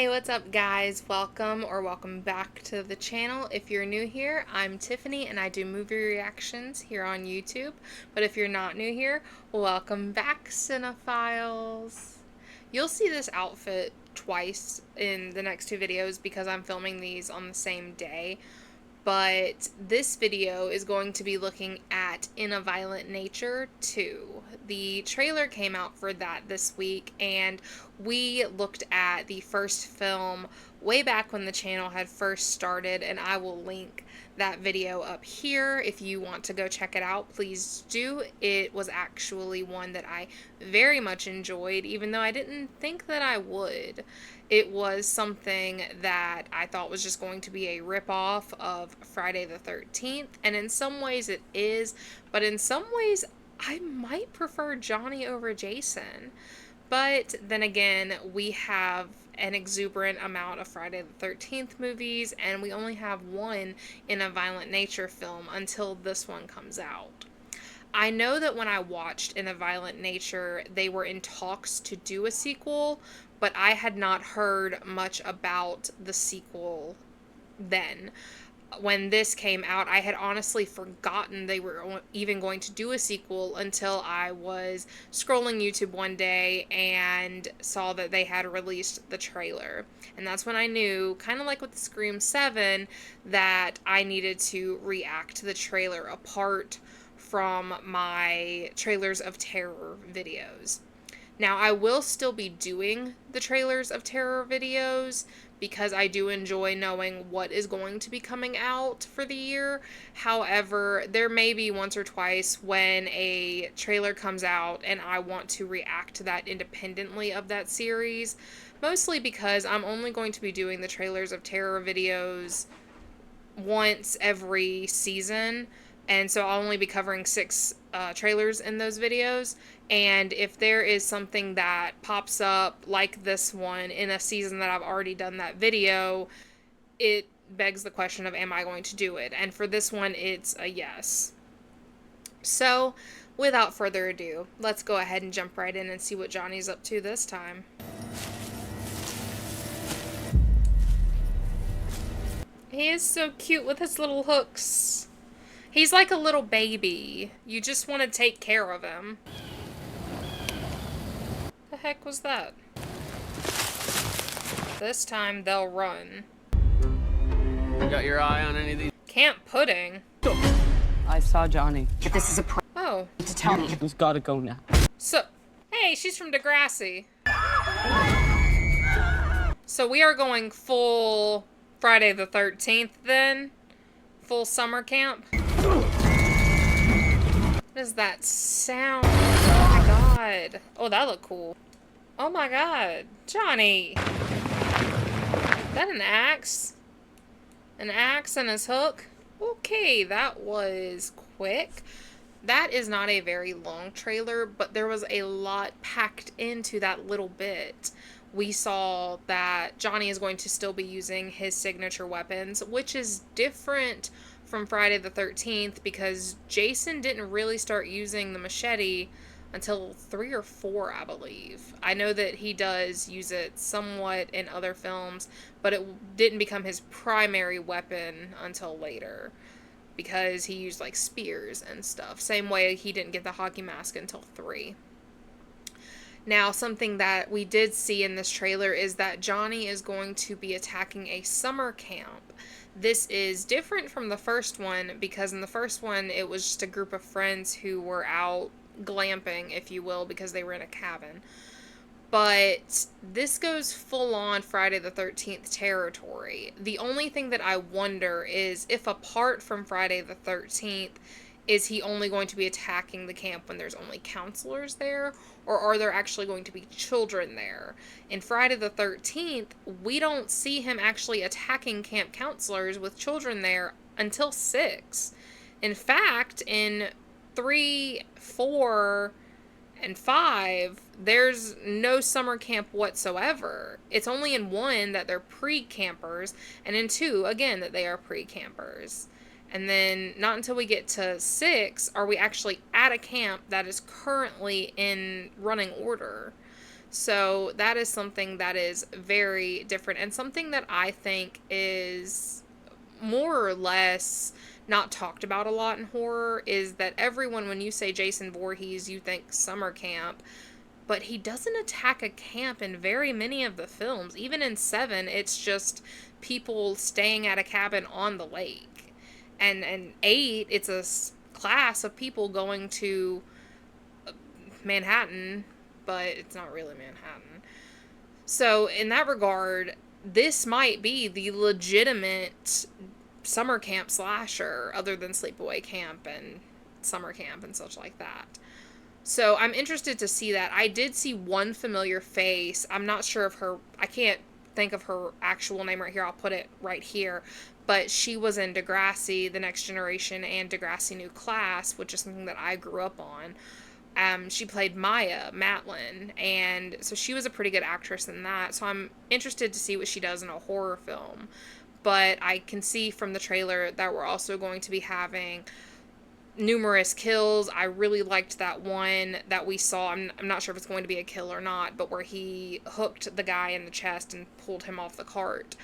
Hey, what's up guys? Welcome back to the channel. If you're new here, I'm Tiffany and I do movie reactions here on YouTube. But if you're not new here, welcome back, cinephiles. You'll see this outfit twice in the next two videos because I'm filming these on the same day. But this video is going to be looking at In a Violent Nature 2. The trailer came out for that this week, and we looked at the first film way back when the channel had first started, and I will link that video up here. If you want to go check it out, please do. It was actually one that I very much enjoyed, even though I didn't think that I would. It was something that I thought was just going to be a ripoff of Friday the 13th, and in some ways it is, but in some ways I might prefer Johnny over Jason. But then again, we have an exuberant amount of Friday the 13th movies, and we only have one In a Violent Nature film until this one comes out. I know that when I watched In a Violent Nature, they were in talks to do a sequel, but I had not heard much about the sequel then. When this came out, I had honestly forgotten they were even going to do a sequel until I was scrolling YouTube one day and saw that they had released the trailer. And that's when I knew, kind of like with the Scream 7, that I needed to react to the trailer apart from my trailers of terror videos. Now, I will still be doing the trailers of terror videos because I do enjoy knowing what is going to be coming out for the year. However, there may be once or twice when a trailer comes out and I want to react to that independently of that series, mostly because I'm only going to be doing the trailers of terror videos once every season, and so I'll only be covering 6 trailers in those videos. And if there is something that pops up like this one in a season that I've already done that video, it begs the question of, am I going to do it? And for this one, it's a yes. So without further ado, let's go ahead and jump right in and see what Johnny's up to this time. He is so cute with his little hooks. He's like a little baby. You just want to take care of him. The heck was that? This time they'll run. You got your eye on any of these? Camp Pudding? I saw Johnny. If this is a Oh. to tell me. He's gotta go now. So, hey, she's from Degrassi. So we are going full Friday the 13th then? Full summer camp? What is that sound? Oh my god. Oh, that looked cool. Oh my god. Johnny. Is that an axe? An axe and his hook? Okay, that was quick. That is not a very long trailer, but there was a lot packed into that little bit. We saw that Johnny is going to still be using his signature weapons, which is different from Friday the 13th because Jason didn't really start using the machete until 3 or 4, I believe. I know that he does use it somewhat in other films, but it didn't become his primary weapon until later because he used like spears and stuff. Same way he didn't get the hockey mask until 3. Now, something that we did see in this trailer is that Johnny is going to be attacking a summer camp. This is different from the first one because in the first one it was just a group of friends who were out glamping, if you will, because they were in a cabin. But this goes full on Friday the 13th territory. The only thing that I wonder is if apart from Friday the 13th, is he only going to be attacking the camp when there's only counselors there? Or are there actually going to be children there? In Friday the 13th, we don't see him actually attacking camp counselors with children there until 6. In fact, in 3, 4, and 5, there's no summer camp whatsoever. It's only in 1 that they're pre-campers, and in 2, again, that they are pre-campers. And then not until we get to 6 are we actually at a camp that is currently in running order. So that is something that is very different, and something that I think is more or less not talked about a lot in horror is that everyone, when you say Jason Voorhees, you think summer camp, but he doesn't attack a camp in very many of the films. Even in Seven, it's just people staying at a cabin on the lake. And Eight, it's a class of people going to Manhattan, but it's not really Manhattan. So in that regard, this might be the legitimate summer camp slasher, other than Sleepaway Camp and Summer Camp and such like that. So I'm interested to see that. I did see one familiar face. I'm not sure of her. I can't think of her actual name right here. I'll put it right here. But she was in Degrassi, The Next Generation, and Degrassi New Class, which is something that I grew up on. She played Maya Matlin, and so she was a pretty good actress in that. So I'm interested to see what she does in a horror film. But I can see from the trailer that we're also going to be having numerous kills. I really liked that one that we saw. I'm not sure if it's going to be a kill or not, but where he hooked the guy in the chest and pulled him off the cart.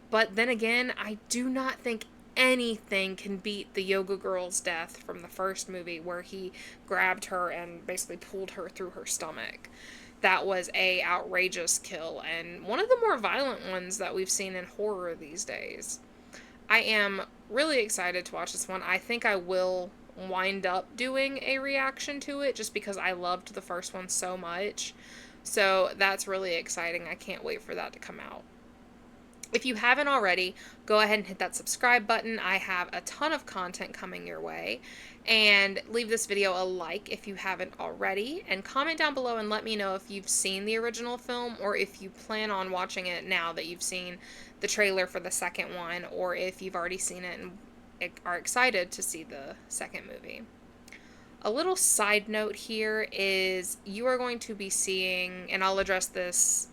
But then again, I do not think anything can beat the Yoga Girl's death from the first movie, where he grabbed her and basically pulled her through her stomach. That was a outrageous kill, and one of the more violent ones that we've seen in horror these days. I am really excited to watch this one. I think I will wind up doing a reaction to it just because I loved the first one so much. So that's really exciting. I can't wait for that to come out. If you haven't already, go ahead and hit that subscribe button. I have a ton of content coming your way. And leave this video a like if you haven't already. And comment down below and let me know if you've seen the original film, or if you plan on watching it now that you've seen the trailer for the second one, or if you've already seen it and are excited to see the second movie. A little side note here is you are going to be seeing, and I'll address this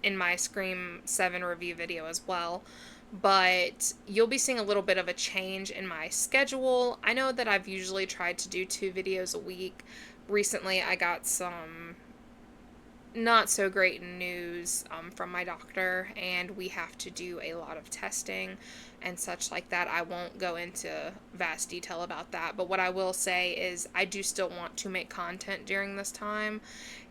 in my Scream 7 review video as well, but you'll be seeing a little bit of a change in my schedule. I know that I've usually tried to do 2 videos a week. Recently I got some not so great news from my doctor, and we have to do a lot of testing and such like that. I won't go into vast detail about that, but what I will say is I do still want to make content during this time,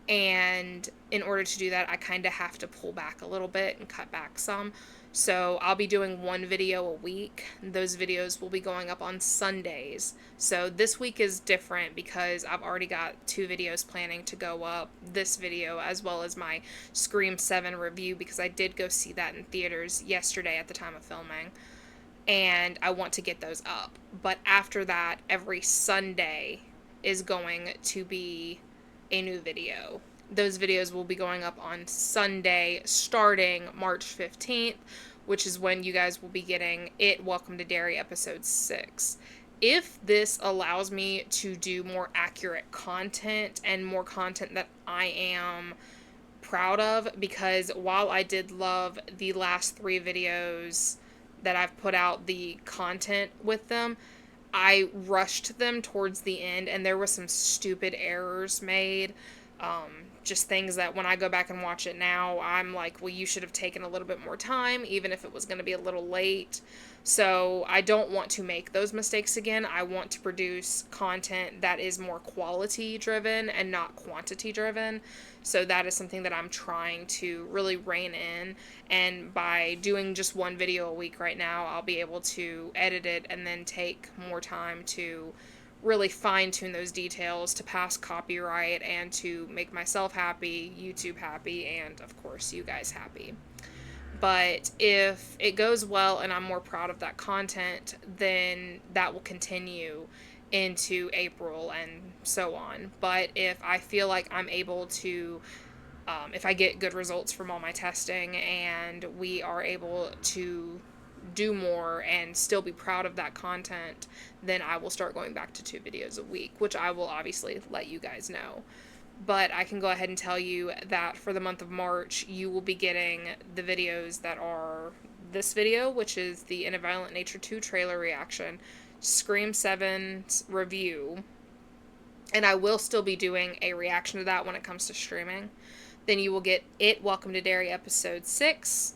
and in order to do that I kind of have to pull back a little bit and cut back some. So I'll be doing 1 video a week. Those videos will be going up on Sundays. So this week is different because I've already got 2 videos planning to go up. This video as well as my Scream 7 review, because I did go see that in theaters yesterday at the time of filming. And I want to get those up. But after that, every Sunday is going to be a new video. Those videos will be going up on Sunday starting March 15th, which is when you guys will be getting It Welcome to Derry episode 6. If this allows me to do more accurate content and more content that I am proud of, because while I did love the last 3 videos that I've put out, the content with them, I rushed them towards the end and there were some stupid errors made. Just things that when I go back and watch it now, I'm like, well, you should have taken a little bit more time, even if it was going to be a little late. So I don't want to make those mistakes again. I want to produce content that is more quality driven and not quantity driven. So that is something that I'm trying to really rein in. And by doing just 1 video a week right now, I'll be able to edit it and then take more time to really fine-tune those details to pass copyright and to make myself happy, YouTube happy, and of course you guys happy. But if it goes well and I'm more proud of that content, then that will continue into April and so on. But if I feel like I'm able to, if I get good results from all my testing and we are able to do more and still be proud of that content, then I will start going back to 2 videos a week, which I will obviously let you guys know. But I can go ahead and tell you that for the month of March, you will be getting the videos that are this video, which is the In a Violent Nature 2 trailer reaction, Scream 7's review, and I will still be doing a reaction to that when it comes to streaming. Then you will get It, Welcome to Derry episode 6,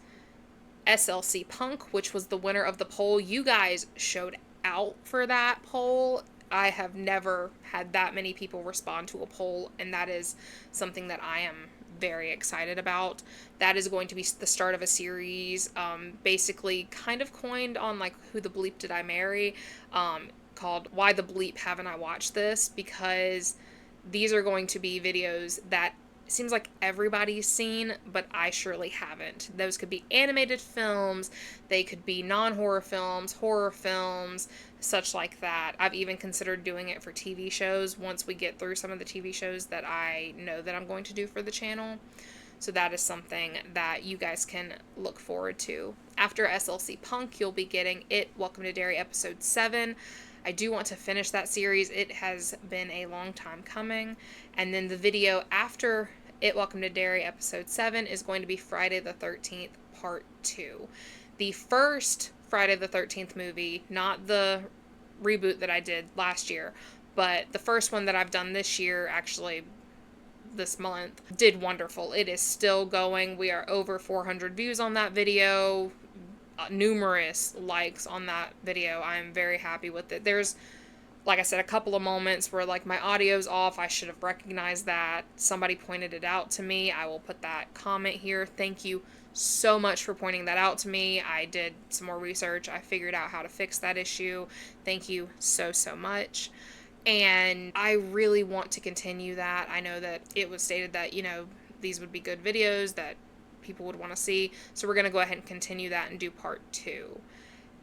SLC Punk, which was the winner of the poll. You guys showed out for that poll. I have never had that many people respond to a poll, and that is something that I am very excited about. That is going to be the start of a series, basically kind of coined on like Who the Bleep Did I Marry, called Why the Bleep Haven't I Watched This? Because these are going to be videos that seems like everybody's seen, but I surely haven't. Those could be animated films, they could be non-horror films, horror films, such like that. I've even considered doing it for TV shows once we get through some of the TV shows that I know that I'm going to do for the channel. So that is something that you guys can look forward to. After SLC Punk, you'll be getting It, Welcome to Derry episode 7. I do want to finish that series. It has been a long time coming. And then the video after It, Welcome to Derry episode 7 is going to be Friday the 13th part 2. The first Friday the 13th movie, not the reboot that I did last year, but the first one that I've done this year, actually this month, did wonderful. It is still going. We are over 400 views on that video, numerous likes on that video. I am very happy with it. There's, like I said, a couple of moments where like my audio's off. I should have recognized that. Somebody pointed it out to me. I will put that comment here. Thank you so much for pointing that out to me. I did some more research. I figured out how to fix that issue. Thank you so much. And I really want to continue that. I know that it was stated that, you know, these would be good videos that people would want to see. So we're going to go ahead and continue that and do part 2.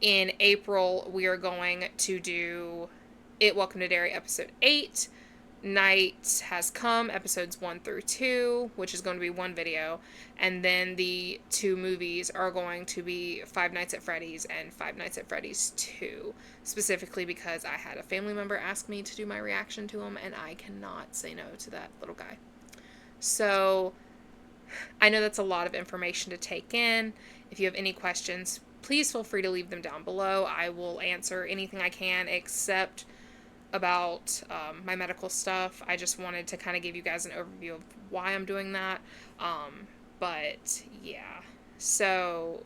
In April, we are going to do It, Welcome to Derry episode 8. Night Has Come episodes 1 through 2, which is going to be one video. And then the 2 movies are going to be Five Nights at Freddy's and Five Nights at Freddy's 2. Specifically because I had a family member ask me to do my reaction to them, and I cannot say no to that little guy. So I know that's a lot of information to take in. If you have any questions, please feel free to leave them down below. I will answer anything I can, except about my medical stuff. I just wanted to kind of give you guys an overview of why I'm doing that. But yeah, so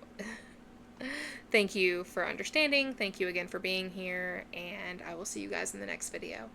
thank you for understanding. Thank you again for being here, and I will see you guys in the next video.